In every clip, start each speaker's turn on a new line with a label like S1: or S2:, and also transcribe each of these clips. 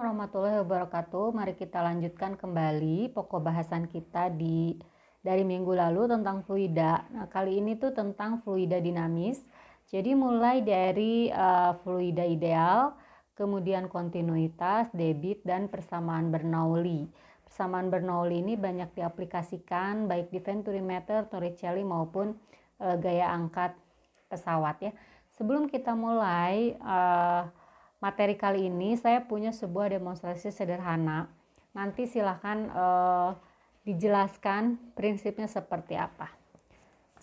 S1: Warahmatullahi wabarakatuh. Mari kita lanjutkan kembali pokok bahasan kita dari minggu lalu tentang fluida. Nah, kali ini tuh tentang fluida dinamis. Jadi mulai dari fluida ideal, kemudian kontinuitas, debit, dan persamaan Bernoulli. Persamaan Bernoulli ini banyak diaplikasikan baik di Venturi meter, Torricelli maupun gaya angkat pesawat ya. Sebelum kita mulai materi kali ini, saya punya sebuah demonstrasi sederhana. Nanti silahkan dijelaskan prinsipnya seperti apa.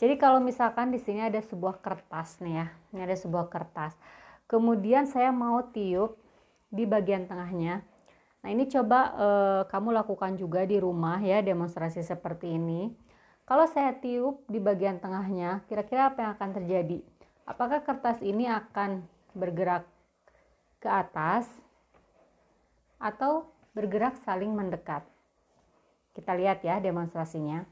S1: Jadi kalau misalkan di sini ada sebuah kertas nih ya, ini ada sebuah kertas. Kemudian saya mau tiup di bagian tengahnya. Nah ini coba kamu lakukan juga di rumah ya, demonstrasi seperti ini. Kalau saya tiup di bagian tengahnya, kira-kira apa yang akan terjadi? Apakah kertas ini akan bergerak ke atas atau bergerak saling mendekat? Kita lihat ya demonstrasinya.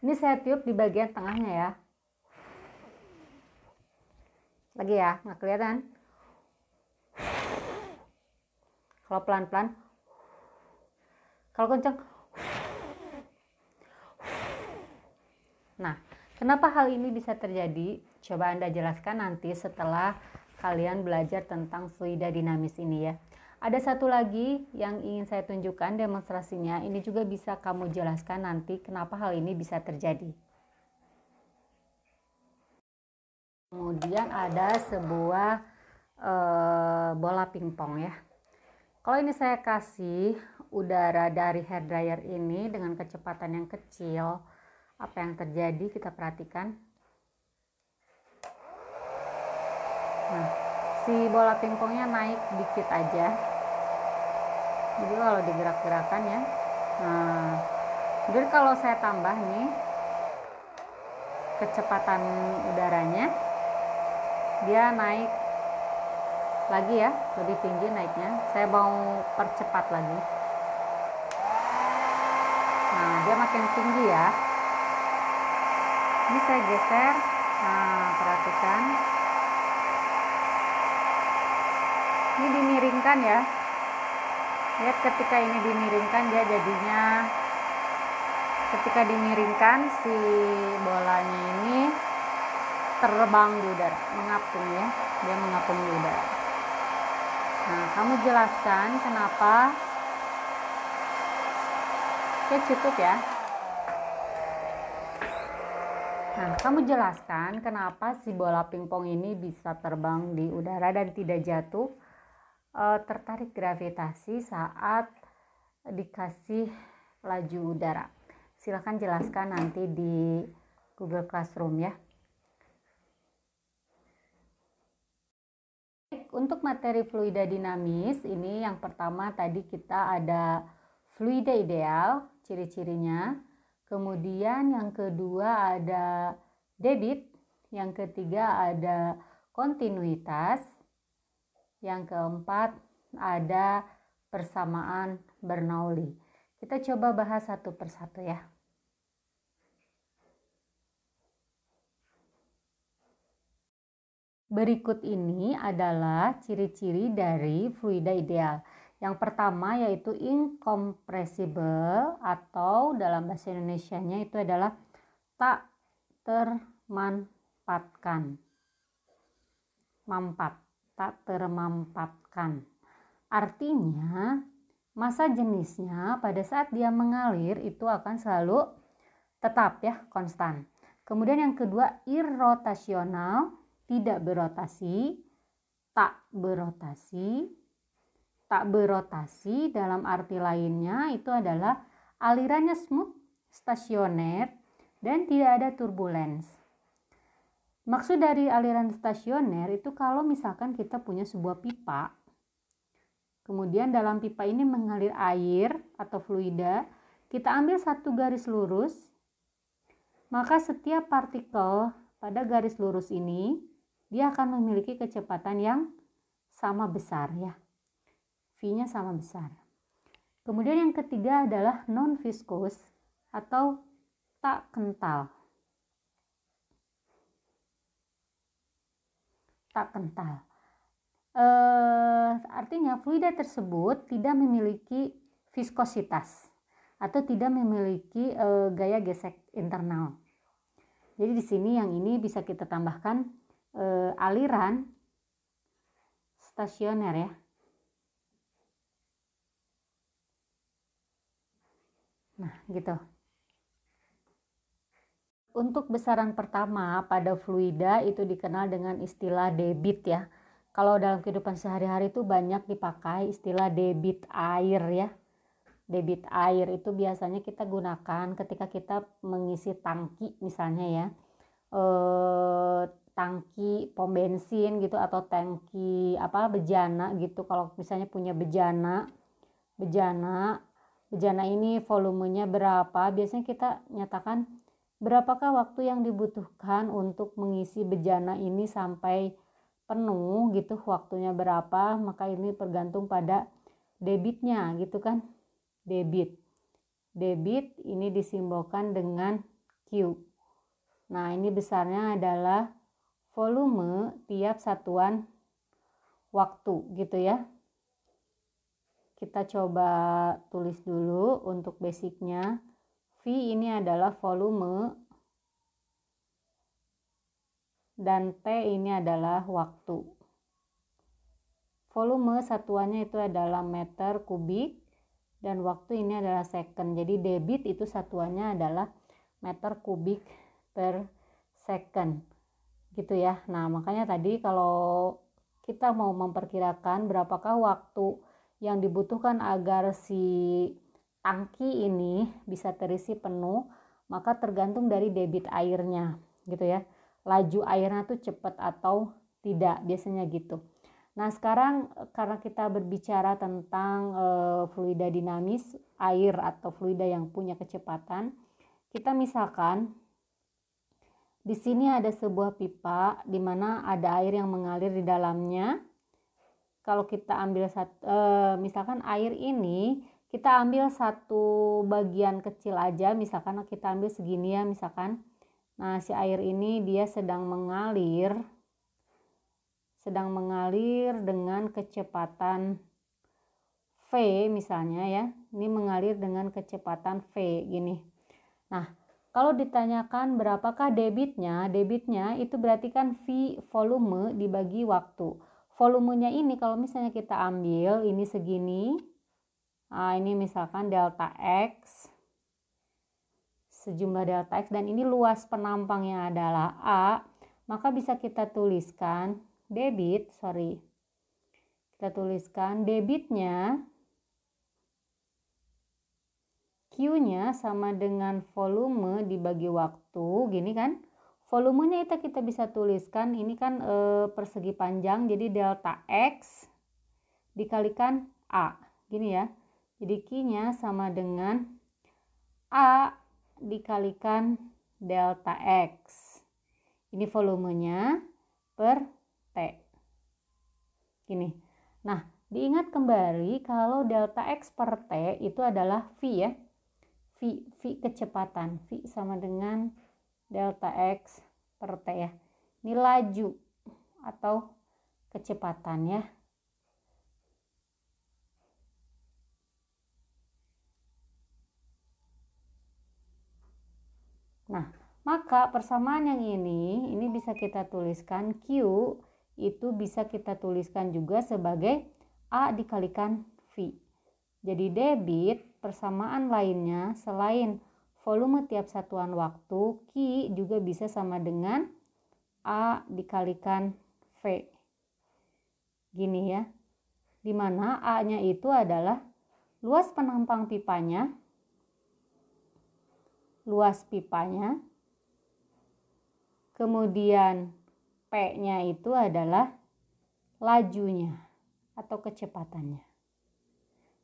S1: Ini saya tiup di bagian tengahnya ya. Lagi ya, nggak kelihatan. Kalau pelan-pelan, kalau kencang. Nah, kenapa hal ini bisa terjadi? Coba Anda jelaskan nanti setelah kalian belajar tentang fluida dinamis ini ya. Ada satu lagi yang ingin saya tunjukkan demonstrasinya. Ini juga bisa kamu jelaskan nanti kenapa hal ini bisa terjadi. Kemudian ada sebuah bola pingpong ya. Kalau ini saya kasih udara dari hair dryer ini dengan kecepatan yang kecil, apa yang terjadi kita perhatikan. Nah, si bola pingpongnya naik dikit aja. Jadi kalau digerak-gerakan ya. Nah, jadi kalau saya tambah nih kecepatan udaranya, dia naik lagi ya, lebih tinggi naiknya. Saya mau percepat lagi. Nah, dia makin tinggi ya. Ini saya geser. Nah, perhatikan. Ini dimiringkan ya. Lihat ketika ini dimiringkan, dia jadinya ketika dimiringkan si bolanya ini terbang di udara, mengapung ya. Dia mengapung di udara. Nah, kamu jelaskan kenapa. Oke, cukup ya. Nah, kamu jelaskan kenapa si bola pingpong ini bisa terbang di udara dan tidak jatuh, tertarik gravitasi saat dikasih laju udara. Silahkan jelaskan nanti di Google Classroom ya. Untuk materi fluida dinamis, ini yang pertama tadi kita ada fluida ideal, ciri-cirinya. Kemudian yang kedua ada debit, yang ketiga ada kontinuitas, yang keempat ada persamaan Bernoulli. Kita coba bahas satu persatu ya. Berikut ini adalah ciri-ciri dari fluida ideal. Yang pertama yaitu incompressible atau dalam bahasa Indonesianya itu adalah tak termampatkan. Tak termampatkan. Artinya massa jenisnya pada saat dia mengalir itu akan selalu tetap ya, konstan. Kemudian yang kedua irrotasional, tidak berotasi, tak berotasi. Tak berotasi dalam arti lainnya itu adalah alirannya smooth, stasioner, dan tidak ada turbulens. Maksud dari aliran stasioner itu kalau misalkan kita punya sebuah pipa, kemudian dalam pipa ini mengalir air atau fluida, kita ambil satu garis lurus, maka setiap partikel pada garis lurus ini dia akan memiliki kecepatan yang sama besar ya. V-nya sama besar. Kemudian yang ketiga adalah non-viscous atau tak kental. Tak kental. artinya fluida tersebut tidak memiliki viskositas atau tidak memiliki gaya gesek internal. Jadi di sini yang ini bisa kita tambahkan aliran stasioner ya. Nah, gitu. Untuk besaran pertama pada fluida itu dikenal dengan istilah debit ya. Kalau dalam kehidupan sehari-hari itu banyak dipakai istilah debit air ya. Debit air itu biasanya kita gunakan ketika kita mengisi tangki misalnya ya. Tangki pom bensin gitu atau tangki bejana gitu. Kalau misalnya punya bejana ini volumenya berapa, biasanya kita nyatakan berapakah waktu yang dibutuhkan untuk mengisi bejana ini sampai penuh gitu, waktunya berapa, maka ini tergantung pada debitnya gitu kan. Debit ini disimbolkan dengan Q. Nah, ini besarnya adalah volume tiap satuan waktu gitu ya. Kita coba tulis dulu untuk basicnya. V ini adalah volume dan T ini adalah waktu. Volume satuannya itu adalah meter kubik dan waktu ini adalah second. Jadi debit itu satuannya adalah meter kubik per second. Gitu ya. Nah, makanya tadi kalau kita mau memperkirakan berapakah waktu yang dibutuhkan agar si tangki ini bisa terisi penuh, maka tergantung dari debit airnya gitu ya. Laju airnya tuh cepat atau tidak, biasanya gitu. Nah, sekarang karena kita berbicara tentang fluida dinamis, air atau fluida yang punya kecepatan, kita misalkan di sini ada sebuah pipa di mana ada air yang mengalir di dalamnya. Kalau kita ambil misalkan air ini kita ambil satu bagian kecil aja, misalkan kita ambil segini ya misalkan. Nah, si air ini dia sedang mengalir dengan kecepatan V misalnya ya. Ini mengalir dengan kecepatan V gini. Nah, kalau ditanyakan berapakah debitnya itu berarti kan V volume dibagi waktu. Volumenya ini kalau misalnya kita ambil ini segini. Nah, ini misalkan delta X, sejumlah delta X, dan ini luas penampangnya adalah A, maka bisa kita tuliskan debitnya Q-nya sama dengan volume dibagi waktu, gini kan. Volumenya itu kita bisa tuliskan, ini kan persegi panjang, jadi delta X dikalikan A, gini ya. Jadi Q-nya sama dengan A dikalikan delta X. Ini volumenya per T. Gini. Nah, diingat kembali kalau delta X per T itu adalah V ya. V kecepatan. V sama dengan delta X per T ya. Ini laju atau kecepatan ya. Nah, maka persamaan yang ini bisa kita tuliskan Q itu bisa kita tuliskan juga sebagai A dikalikan V. Jadi debit persamaan lainnya selain volume tiap satuan waktu, Q juga bisa sama dengan A dikalikan V. Gini ya. Dimana A-nya itu adalah luas penampang pipanya, kemudian P-nya itu adalah lajunya atau kecepatannya.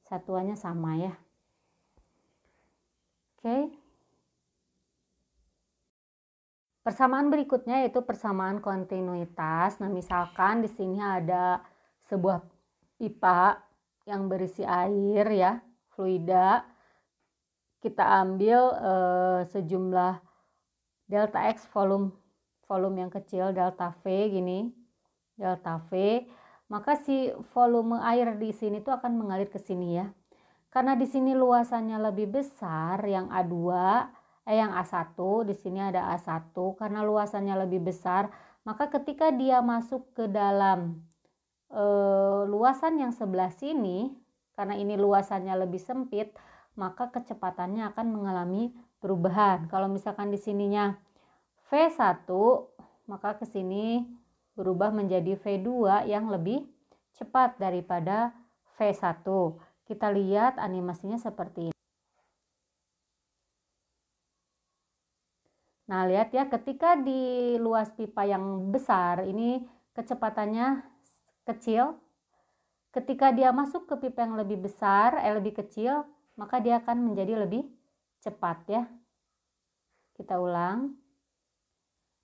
S1: Satuannya sama ya. Oke. Persamaan berikutnya yaitu persamaan kontinuitas. Nah, misalkan di sini ada sebuah pipa yang berisi air ya, fluida. Kita ambil sejumlah delta X volume yang kecil, delta V gini. Delta V. maka si volume air di sini tuh akan mengalir ke sini ya. Karena di sini luasannya lebih besar yang A2, yang A1, di sini ada A1, karena luasannya lebih besar, maka ketika dia masuk ke dalam luasan yang sebelah sini, karena ini luasannya lebih sempit, maka kecepatannya akan mengalami perubahan. Kalau misalkan di sininya V1, maka ke sini berubah menjadi V2 yang lebih cepat daripada V1. Kita lihat animasinya seperti ini. Nah, lihat ya, ketika di luas pipa yang besar, ini kecepatannya kecil. Ketika dia masuk ke pipa yang lebih besar, lebih kecil, maka dia akan menjadi lebih cepat ya. Kita ulang.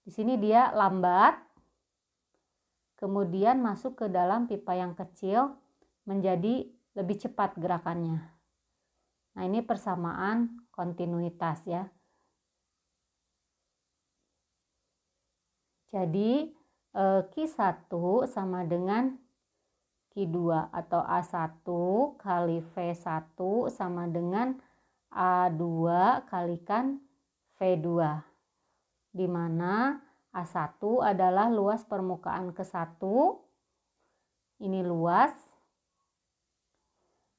S1: Di sini dia lambat, kemudian masuk ke dalam pipa yang kecil menjadi lebih cepat gerakannya. Nah, ini persamaan kontinuitas ya. Jadi Q1 sama dengan Q2 atau A1 kali V1 sama dengan A2 kalikan V2. Di mana A1 adalah luas permukaan ke-1. Ini luas.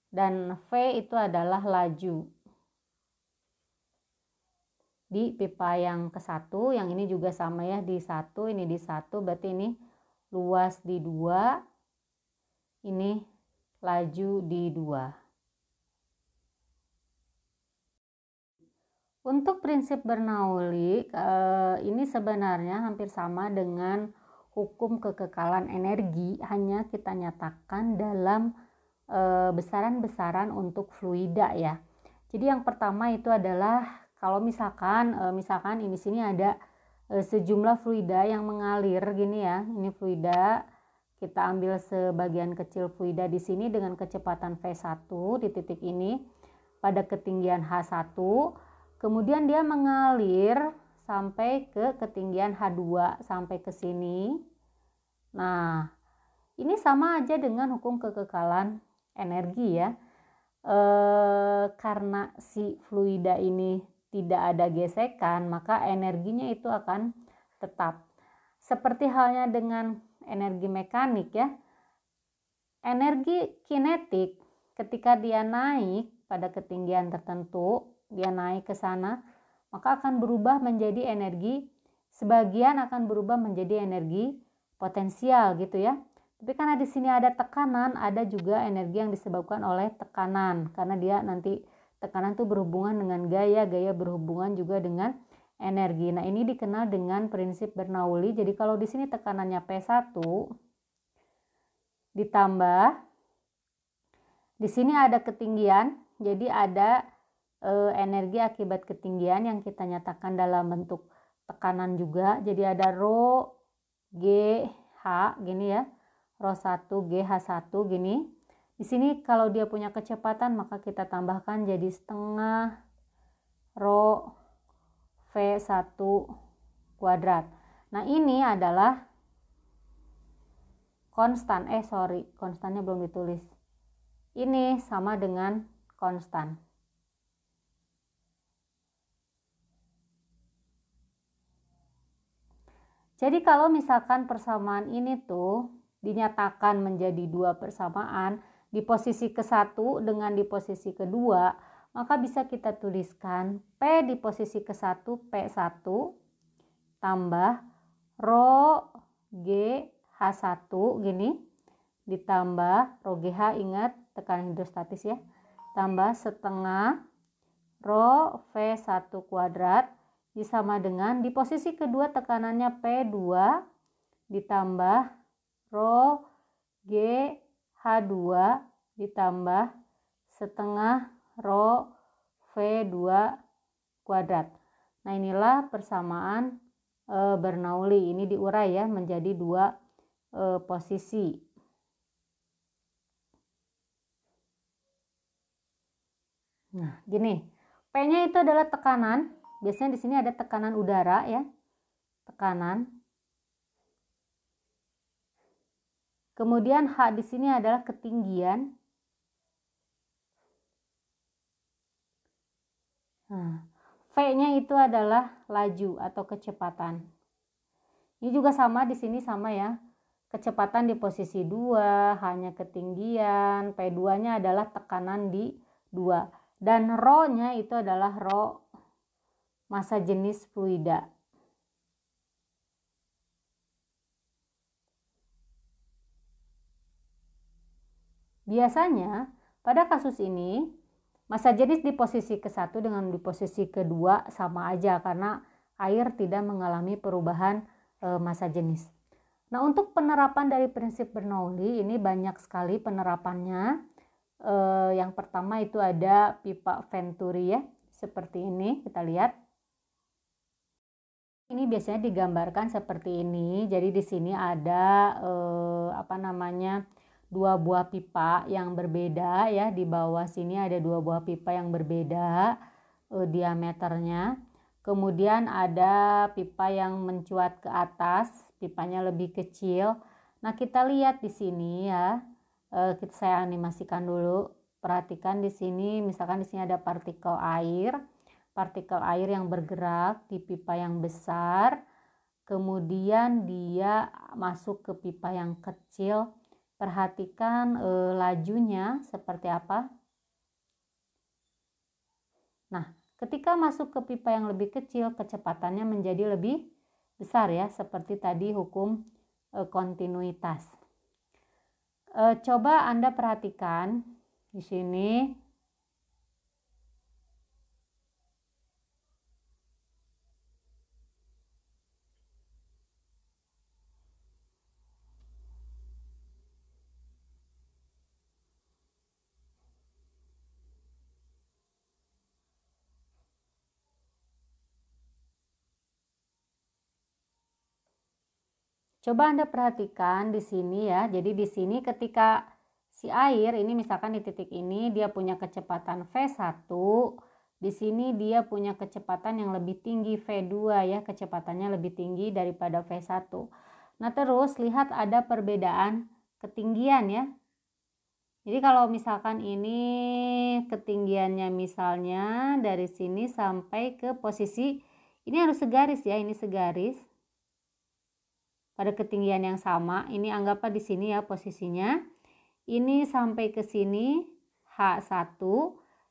S1: Dan V itu adalah laju di pipa yang ke-1, yang ini juga sama ya, di 1, ini di 1, berarti ini luas di 2, ini laju di 2. Untuk prinsip Bernoulli ini sebenarnya hampir sama dengan hukum kekekalan energi, hanya kita nyatakan dalam besaran-besaran untuk fluida ya. Jadi yang pertama itu adalah kalau misalkan ini sini ada sejumlah fluida yang mengalir gini ya. Ini fluida, kita ambil sebagian kecil fluida di sini dengan kecepatan V1 di titik ini pada ketinggian H1. Kemudian dia mengalir sampai ke ketinggian H2 sampai ke sini. Nah, ini sama aja dengan hukum kekekalan energi ya. Karena si fluida ini tidak ada gesekan, maka energinya itu akan tetap. Seperti halnya dengan energi mekanik ya. Energi kinetik ketika dia naik pada ketinggian tertentu, dia naik ke sana, maka akan berubah menjadi energi, sebagian akan berubah menjadi energi potensial gitu ya. Tapi karena di sini ada tekanan, ada juga energi yang disebabkan oleh tekanan. Karena dia nanti tekanan itu berhubungan dengan gaya, gaya berhubungan juga dengan energi. Nah, ini dikenal dengan prinsip Bernoulli. Jadi kalau di sini tekanannya P1 ditambah di sini ada ketinggian, jadi ada energi akibat ketinggian yang kita nyatakan dalam bentuk tekanan juga. Jadi ada rho G H gini ya. Rho 1 GH1 gini. Di sini kalau dia punya kecepatan maka kita tambahkan jadi setengah rho V1 kuadrat. Nah, ini adalah konstan. Konstannya belum ditulis. Ini sama dengan konstan. Jadi kalau misalkan persamaan ini tuh dinyatakan menjadi dua persamaan di posisi ke-1 dengan di posisi kedua, maka bisa kita tuliskan P di posisi ke-1 P1 tambah rho G H1 gini ditambah rho GH, ingat tekanan hidrostatis ya, tambah setengah rho V1 kuadrat sama dengan di posisi kedua tekanannya P2 ditambah rho G H2 ditambah setengah rho V2 kuadrat. Nah, inilah persamaan Bernoulli. Ini diurai ya menjadi dua posisi. Nah, gini. P-nya itu adalah tekanan. Biasanya di sini ada tekanan udara ya. Tekanan. Kemudian H di sini adalah ketinggian. Nah, V-nya itu adalah laju atau kecepatan. Ini juga sama, di sini sama ya. Kecepatan di posisi 2, hanya ketinggian, P2-nya adalah tekanan di 2. Dan ρ-nya itu adalah ρ massa jenis fluida. Biasanya pada kasus ini massa jenis di posisi ke-1 dengan di posisi ke-2 sama aja karena air tidak mengalami perubahan massa jenis. Nah, untuk penerapan dari prinsip Bernoulli ini banyak sekali penerapannya. Yang pertama itu ada pipa Venturi ya, seperti ini kita lihat. Ini biasanya digambarkan seperti ini. Jadi di sini ada dua buah pipa yang berbeda ya. Di bawah sini ada dua buah pipa yang berbeda diameternya. Kemudian ada pipa yang mencuat ke atas, pipanya lebih kecil. Nah, kita lihat di sini ya. Saya animasikan dulu. Perhatikan di sini, misalkan di sini ada partikel air yang bergerak di pipa yang besar, kemudian dia masuk ke pipa yang kecil. Perhatikan lajunya seperti apa. Nah, ketika masuk ke pipa yang lebih kecil, kecepatannya menjadi lebih besar ya, seperti tadi hukum kontinuitas. Coba Anda perhatikan di sini. Coba Anda perhatikan di sini ya. Jadi di sini ketika si air ini misalkan di titik ini dia punya kecepatan V1, di sini dia punya kecepatan yang lebih tinggi V2 ya, kecepatannya lebih tinggi daripada V1. Nah, terus lihat ada perbedaan ketinggian ya. Jadi kalau misalkan ini ketinggiannya misalnya dari sini sampai ke posisi ini harus segaris ya, ini segaris. Pada ketinggian yang sama, ini anggaplah di sini ya posisinya. Ini sampai ke sini H1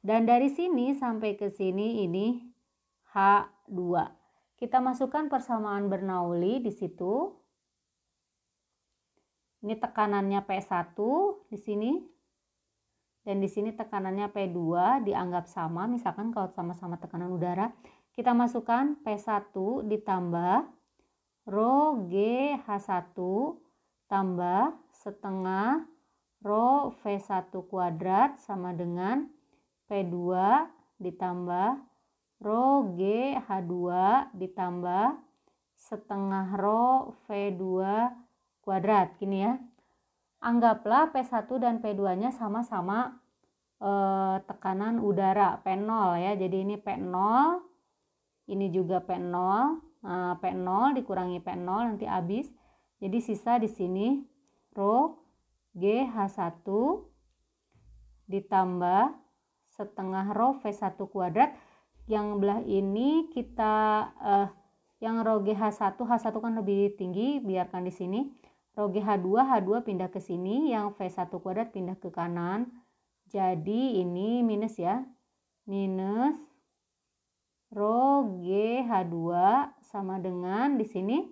S1: dan dari sini sampai ke sini ini H2. Kita masukkan persamaan Bernoulli di situ. Ini tekanannya P1 di sini. Dan di sini tekanannya P2 dianggap sama, misalkan kalau sama-sama tekanan udara, kita masukkan P1 ditambah ρ G H1 tambah setengah ρ V1 kuadrat sama dengan P2 ditambah ρ G H2 ditambah setengah ρ V2 kuadrat. Gini ya. Anggaplah P1 dan P2 nya sama-sama tekanan udara P0 ya. Jadi ini P0, ini juga P0. P0 dikurangi P0 nanti habis. Jadi sisa di sini ρ G H1 ditambah setengah ρ V1 kuadrat. Yang belah ini kita yang ρ G H1 kan lebih tinggi, biarkan di sini. ρ G H2 pindah ke sini, yang V1 kuadrat pindah ke kanan. Jadi ini minus ya. Minus ρ G H2 sama dengan di sini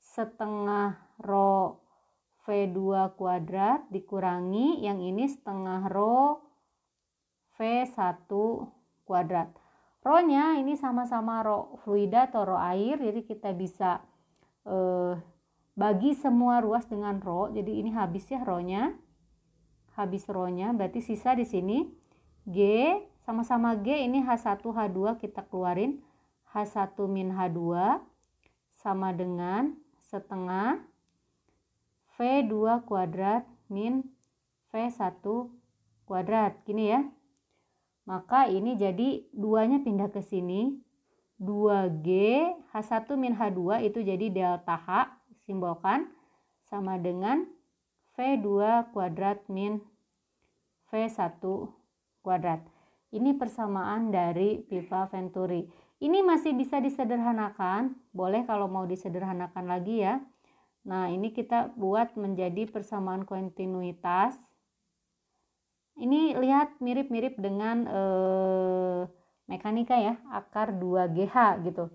S1: setengah ρ V2 kuadrat dikurangi yang ini setengah ρ V1 kuadrat. Rho-nya ini sama-sama ρ fluida atau ρ air, jadi kita bisa bagi semua ruas dengan ρ. Jadi ini habis ya ρ-nya. Habis ρ-nya, berarti sisa di sini G sama-sama G, ini H1 H2 kita keluarin, H1 min H2 sama dengan setengah V2 kuadrat min V1 kuadrat. Gini ya. Maka ini jadi 2-nya pindah ke sini. 2G H1 min H2 itu jadi delta H, simbolkan, sama dengan V2 kuadrat min V1 kuadrat. Ini persamaan dari Piva Venturi. Ini masih bisa disederhanakan, boleh kalau mau disederhanakan lagi ya. Nah, ini kita buat menjadi persamaan kontinuitas. Ini lihat mirip-mirip dengan mekanika ya, akar 2GH gitu.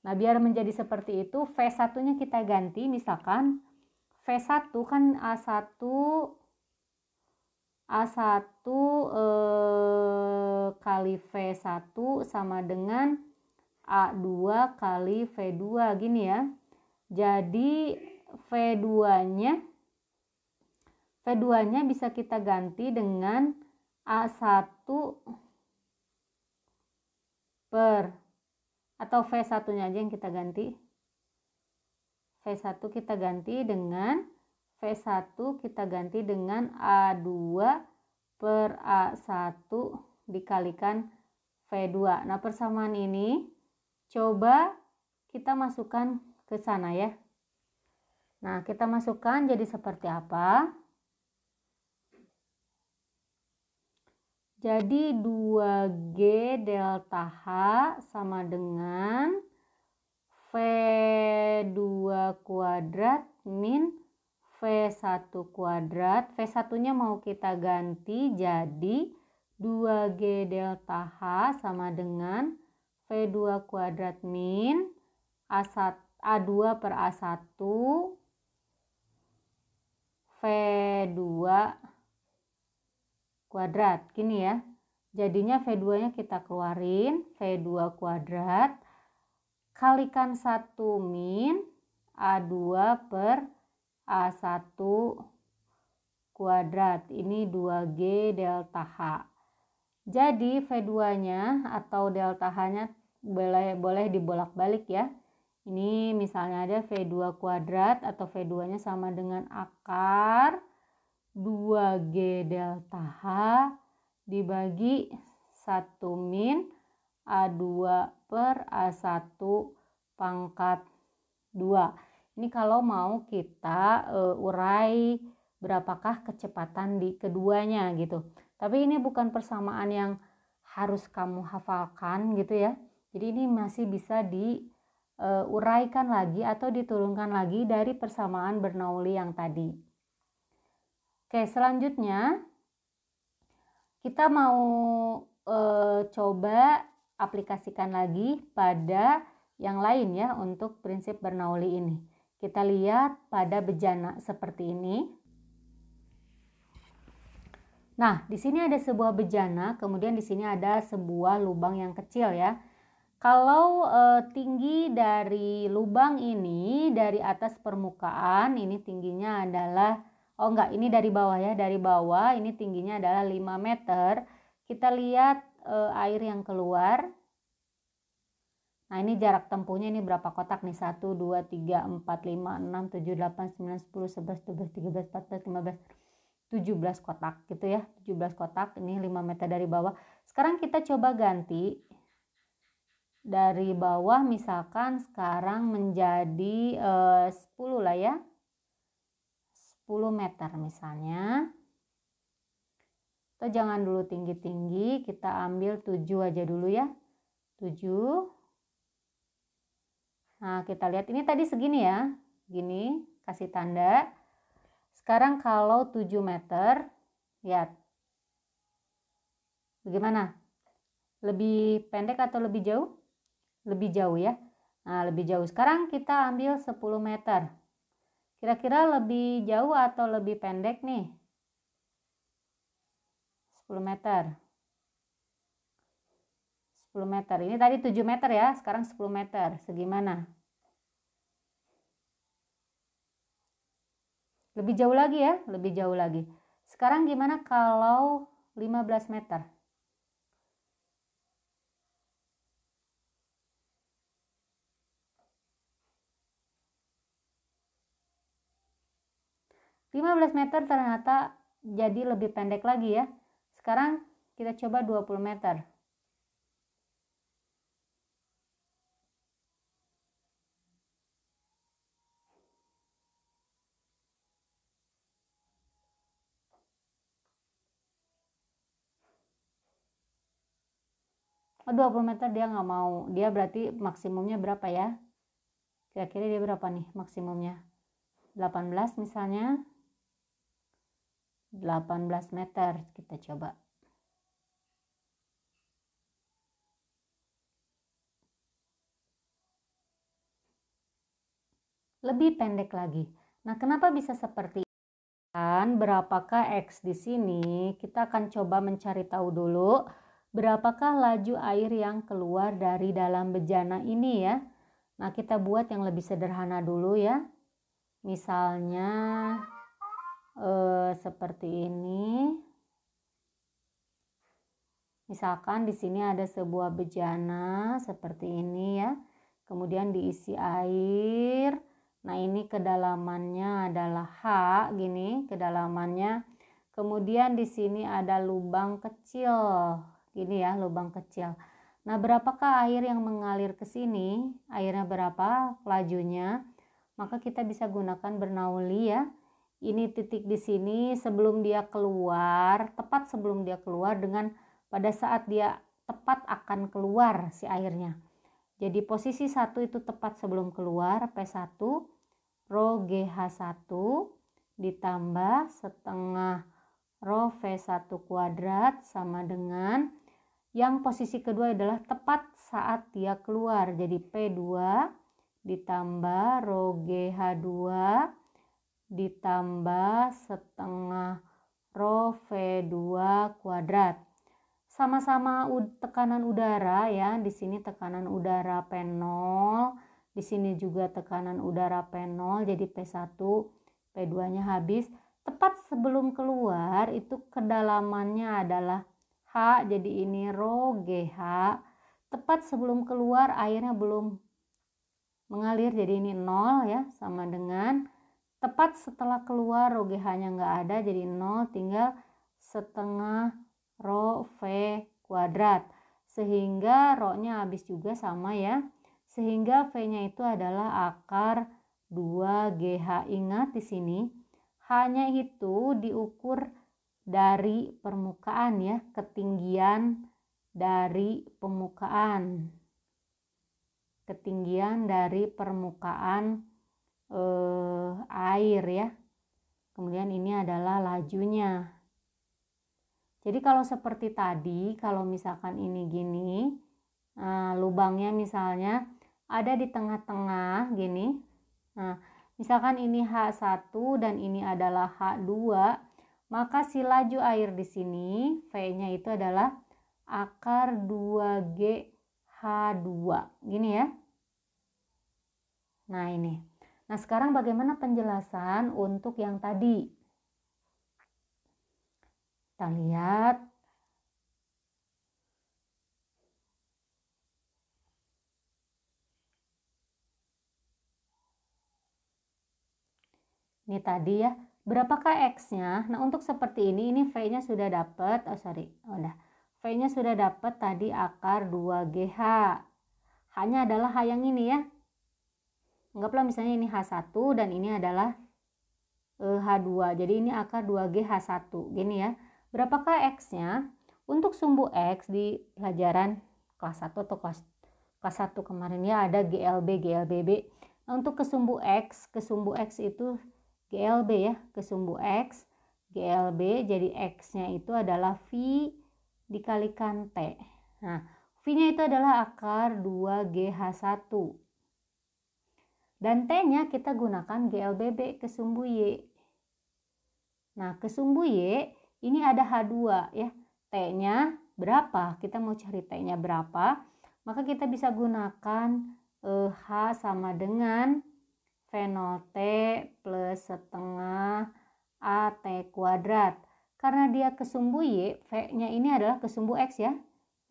S1: Nah, biar menjadi seperti itu, V1-nya kita ganti, misalkan V1 kan A1 kali V1 sama dengan A2 kali V2 gini ya. Jadi V2-nya bisa kita ganti dengan A1 per, atau V1-nya aja yang kita ganti. V1 kita ganti dengan V1 kita ganti dengan A2 per A1 dikalikan V2. Nah, persamaan ini coba kita masukkan ke sana ya. Nah, kita masukkan jadi seperti apa? Jadi 2G delta H sama dengan V2 kuadrat min V1 kuadrat. V1-nya mau kita ganti jadi 2G delta H sama dengan V2 kuadrat min A2 per A1 V2 kuadrat. Gini ya. Jadinya V2-nya kita keluarin, V2 kuadrat kalikan 1 min A2 per A1 kuadrat. Ini 2G delta H. Jadi V2-nya atau delta H-nya boleh dibolak-balik ya. Ini misalnya ada V2 kuadrat atau V2-nya sama dengan akar 2G delta H dibagi 1 min A2 per A1 pangkat 2. Ini kalau mau kita urai berapakah kecepatan di keduanya gitu. Tapi ini bukan persamaan yang harus kamu hafalkan gitu ya. Jadi ini masih bisa diuraikan lagi atau diturunkan lagi dari persamaan Bernoulli yang tadi. Oke, selanjutnya kita mau coba aplikasikan lagi pada yang lain ya untuk prinsip Bernoulli ini. Kita lihat pada bejana seperti ini. Nah, di sini ada sebuah bejana, kemudian di sini ada sebuah lubang yang kecil ya. Kalau tinggi dari lubang ini dari atas permukaan, ini tingginya adalah, oh enggak, ini dari bawah ya, dari bawah ini tingginya adalah 5 meter. Kita lihat air yang keluar. Nah, ini jarak tempuhnya ini berapa kotak nih? 1, 2, 3, 4, 5, 6, 7, 8, 9, 10, 11, 12, 13, 14, 15, 17 kotak gitu ya. 17 kotak, ini 5 meter dari bawah. Sekarang kita coba ganti. Dari bawah misalkan sekarang menjadi 10 lah ya. 10 meter misalnya. Atau jangan dulu tinggi-tinggi, kita ambil 7 aja dulu ya. 7. Nah, kita lihat ini tadi segini ya. Gini, kasih tanda. Sekarang kalau 7 meter, lihat. Bagaimana? Lebih pendek atau lebih jauh? Lebih jauh ya. Nah, lebih jauh. Sekarang kita ambil 10 meter. Kira-kira lebih jauh atau lebih pendek nih? 10 meter. 10 meter. Ini tadi 7 meter ya, sekarang 10 meter. Segimana? Lebih jauh lagi ya, lebih jauh lagi. Sekarang gimana kalau 15 meter? 15 meter ternyata jadi lebih pendek lagi ya. Sekarang kita coba 20 meter. Oh, 20 meter dia nggak mau. Dia berarti maksimumnya berapa ya? Kira-kira dia berapa nih maksimumnya? 18 misalnya. 18 meter kita coba. Lebih pendek lagi. Nah, kenapa bisa seperti ini? Berapakah X di sini? Kita akan coba mencari tahu dulu berapakah laju air yang keluar dari dalam bejana ini ya. Nah, kita buat yang lebih sederhana dulu ya. Misalnya seperti ini. Misalkan di sini ada sebuah bejana seperti ini ya. Kemudian diisi air. Nah, ini kedalamannya adalah H gini, kedalamannya. Kemudian di sini ada lubang kecil. Gini ya, lubang kecil. Nah, berapakah air yang mengalir ke sini? Airnya berapa lajunya? Maka kita bisa gunakan Bernoulli ya. Ini titik di sini sebelum dia keluar, tepat sebelum dia keluar dengan pada saat dia tepat akan keluar si airnya. Jadi posisi 1 itu tepat sebelum keluar, P1 rho GH1 ditambah setengah rho V1 kuadrat sama dengan yang posisi kedua adalah tepat saat dia keluar. Jadi P2 ditambah rho GH2 ditambah setengah rho V2 kuadrat. Sama-sama tekanan udara ya. Di sini tekanan udara P0, di sini juga tekanan udara P0, jadi P1, P2-nya habis. Tepat sebelum keluar itu kedalamannya adalah H, jadi ini rho GH. Tepat sebelum keluar airnya belum mengalir, jadi ini 0 ya, sama dengan tepat setelah keluar rho GH-nya nggak ada, jadi 0, tinggal setengah rho V kuadrat. Sehingga rho-nya habis juga sama ya. Sehingga V-nya itu adalah akar 2GH. Ingat di sini H-nya itu diukur dari permukaan ya, ketinggian dari permukaan. Ketinggian dari permukaan air ya. Kemudian ini adalah lajunya. Jadi kalau seperti tadi, kalau misalkan ini gini, lubangnya misalnya ada di tengah-tengah gini. Nah, misalkan ini H1 dan ini adalah H2, maka si laju air di sini V-nya itu adalah akar 2GH2. Gini ya. Nah, ini. Nah, sekarang bagaimana penjelasan untuk yang tadi? Kita lihat. Ini tadi ya, berapakah X-nya? Nah, untuk seperti ini V-nya sudah dapat, V-nya sudah dapat tadi akar 2GH. H-nya adalah H yang ini ya. Anggaplah misalnya ini H1 dan ini adalah H2. Jadi ini akar 2GH1. Gini ya. Berapakah X-nya? Untuk sumbu X di pelajaran kelas 1 atau kelas 1 kemarin ya ada GLB, GLBB. Nah, untuk kesumbu X itu GLB ya, kesumbu X, GLB, jadi X-nya itu adalah V dikalikan T. Nah, V-nya itu adalah akar 2GH1. Dan T-nya kita gunakan GLBB, kesumbu Y. Nah, kesumbu Y ini ada H2 ya. T-nya berapa? Kita mau cari T-nya berapa? Maka kita bisa gunakan H sama dengan V0T plus setengah AT kuadrat. Karena dia kesumbu Y, V-nya ini adalah kesumbu X ya.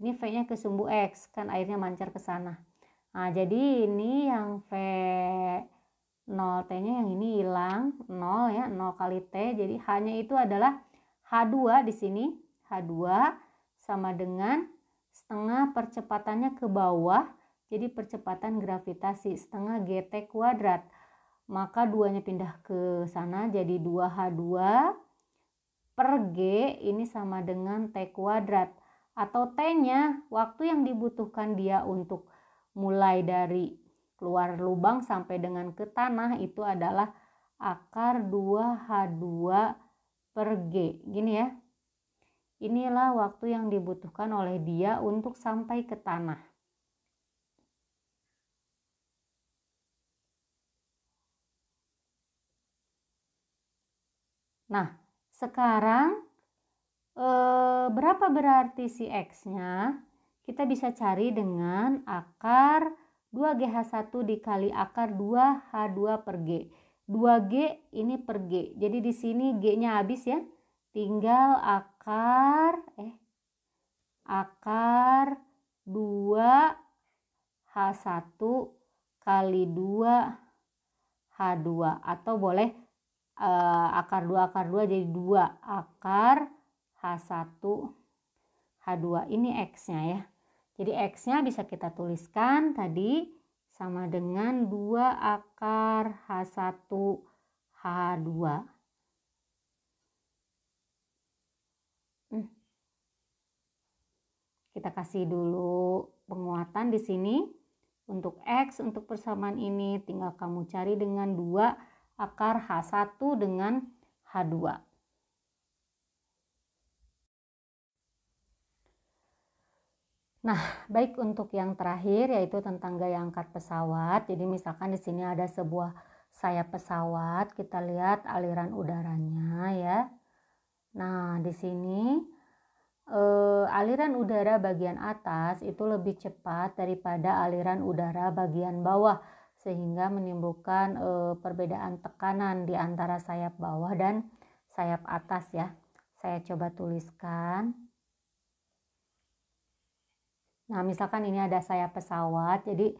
S1: Ini V-nya kesumbu X, kan airnya mancar ke sana. Nah, jadi ini yang V0T-nya yang ini hilang, 0 ya, 0 kali T. Jadi H-nya itu adalah H2 di sini. H2 sama dengan setengah percepatannya ke bawah. Jadi percepatan gravitasi setengah GT kuadrat. Maka 2-nya pindah ke sana jadi 2H2 per G ini sama dengan T kuadrat. atau T-nya, waktu yang dibutuhkan dia untuk mulai dari keluar lubang sampai dengan ke tanah itu adalah akar 2H2 per G. Gini ya. Inilah waktu yang dibutuhkan oleh dia untuk sampai ke tanah. Nah, sekarang berapa berarti si X-nya? Kita bisa cari dengan akar 2GH1 dikali akar 2H2 per G. 2G ini per G. Jadi di sini G-nya habis ya. Tinggal akar 2H1 kali 2H2 atau boleh akar 2 jadi 2 akar H1 H2. Ini X-nya ya. Jadi X-nya bisa kita tuliskan tadi sama dengan 2 akar H1 H2. Kita kasih dulu penguatan di sini. Untuk X, untuk persamaan ini tinggal kamu cari dengan 2 akar H1 dengan H2. Nah, baik untuk yang terakhir yaitu tentang gaya angkat pesawat. Jadi misalkan di sini ada sebuah sayap pesawat, kita lihat aliran udaranya ya. Nah, di sini aliran udara bagian atas itu lebih cepat daripada aliran udara bagian bawah, sehingga menimbulkan perbedaan tekanan di antara sayap bawah dan sayap atas ya. Saya coba tuliskan. Nah, misalkan ini ada sayap pesawat, jadi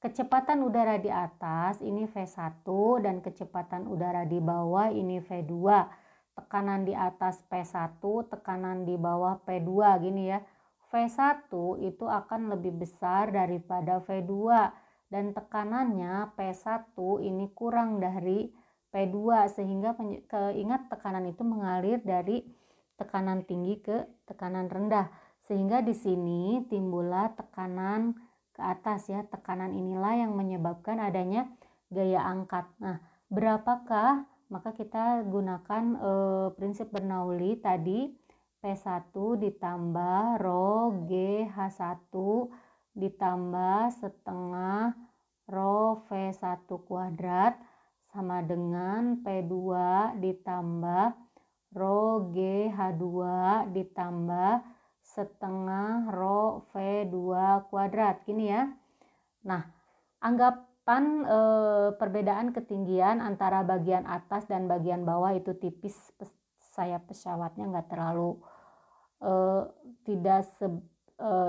S1: kecepatan udara di atas ini V1 dan kecepatan udara di bawah ini V2. Tekanan di atas P1, tekanan di bawah P2 gini ya. V1 itu akan lebih besar daripada V2 dan tekanannya P1 ini kurang dari P2 sehingga ingat tekanan itu mengalir dari tekanan tinggi ke tekanan rendah. Sehingga di sini timbullah tekanan ke atas ya. Tekanan inilah yang menyebabkan adanya gaya angkat. Nah, berapakah? Maka kita gunakan prinsip Bernoulli tadi. P1 ditambah rho GH1 ditambah setengah rho V1 kuadrat sama dengan P2 ditambah rho GH2 ditambah setengah rho V2 kuadrat gini ya. Nah, anggapan perbedaan ketinggian antara bagian atas dan bagian bawah itu tipis, sayap pesawatnya nggak terlalu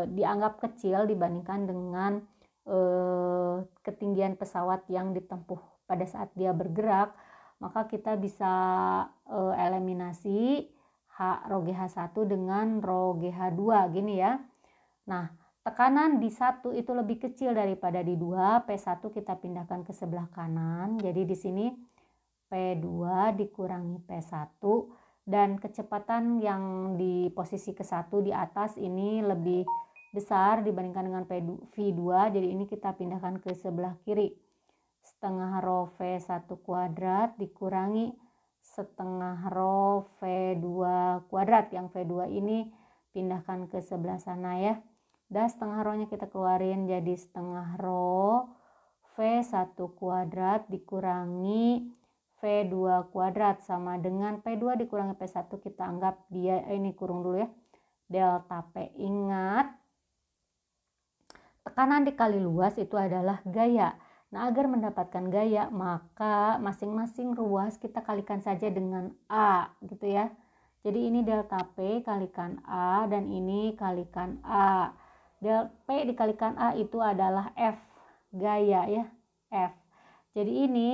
S1: dianggap kecil dibandingkan dengan ketinggian pesawat yang ditempuh pada saat dia bergerak, maka kita bisa eliminasi rho GH1 dengan rho GH2 gini ya. Nah, tekanan di 1 itu lebih kecil daripada di 2. P1 kita pindahkan ke sebelah kanan. Jadi di sini P2 dikurangi P1 dan kecepatan yang di posisi ke-1 di atas ini lebih besar dibandingkan dengan V2. Jadi ini kita pindahkan ke sebelah kiri. Setengah rho V1 kuadrat dikurangi setengah rho V2 kuadrat. Yang V2 ini pindahkan ke sebelah sana ya. Dan setengah rho-nya kita keluarin jadi setengah rho V1 kuadrat dikurangi V2 kuadrat sama dengan P2 dikurangi P1, kita anggap dia ini kurung dulu ya. Delta P. Ingat, tekanan dikali luas itu adalah gaya. Nah, agar mendapatkan gaya maka masing-masing ruas kita kalikan saja dengan A gitu ya. Jadi ini delta P kalikan A dan ini kalikan A. Delta P dikalikan A itu adalah F gaya ya, F. Jadi ini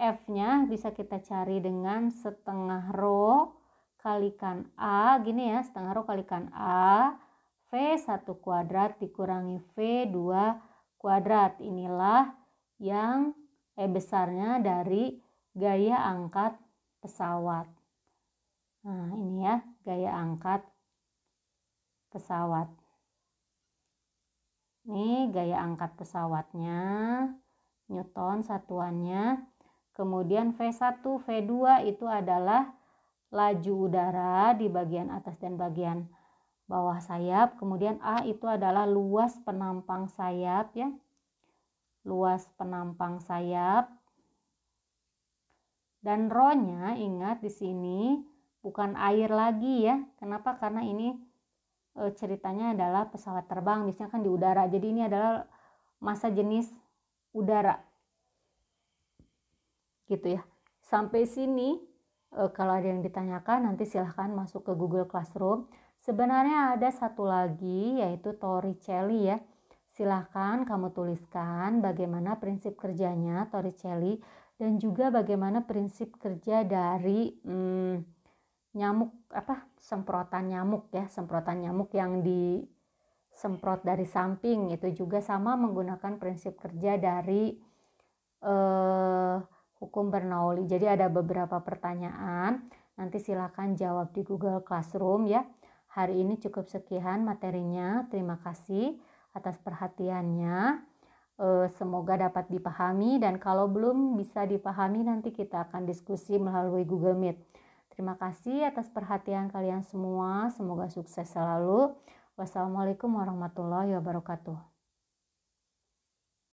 S1: F-nya bisa kita cari dengan setengah rho kalikan A gini ya, setengah rho kalikan A V1 kuadrat dikurangi V2 kuadrat. Inilah yang besarnya dari gaya angkat pesawat. Nah, ini ya gaya angkat pesawat. Ini gaya angkat pesawatnya, Newton satuannya. Kemudian V1, V2 itu adalah laju udara di bagian atas dan bagian bawah sayap. Kemudian A itu adalah luas penampang sayap ya. Luas penampang sayap. Dan rho-nya ingat di sini bukan air lagi ya. Kenapa? Karena ini ceritanya adalah pesawat terbang, biasanya kan di udara. Jadi ini adalah massa jenis udara. Gitu ya. Sampai sini kalau ada yang ditanyakan nanti silahkan masuk ke Google Classroom. Sebenarnya ada satu lagi yaitu Torricelli ya. Silahkan kamu tuliskan bagaimana prinsip kerjanya Torricelli dan juga bagaimana prinsip kerja dari nyamuk semprotan nyamuk ya, semprotan nyamuk yang disemprot dari samping itu juga sama menggunakan prinsip kerja dari hukum Bernoulli. Jadi ada beberapa pertanyaan, nanti silakan jawab di Google Classroom ya. Hari ini cukup sekian materinya. Terima kasih atas perhatiannya. Semoga dapat dipahami dan kalau belum bisa dipahami nanti kita akan diskusi melalui Google Meet. Terima kasih atas perhatian kalian semua. Semoga sukses selalu. Wassalamualaikum warahmatullahi wabarakatuh.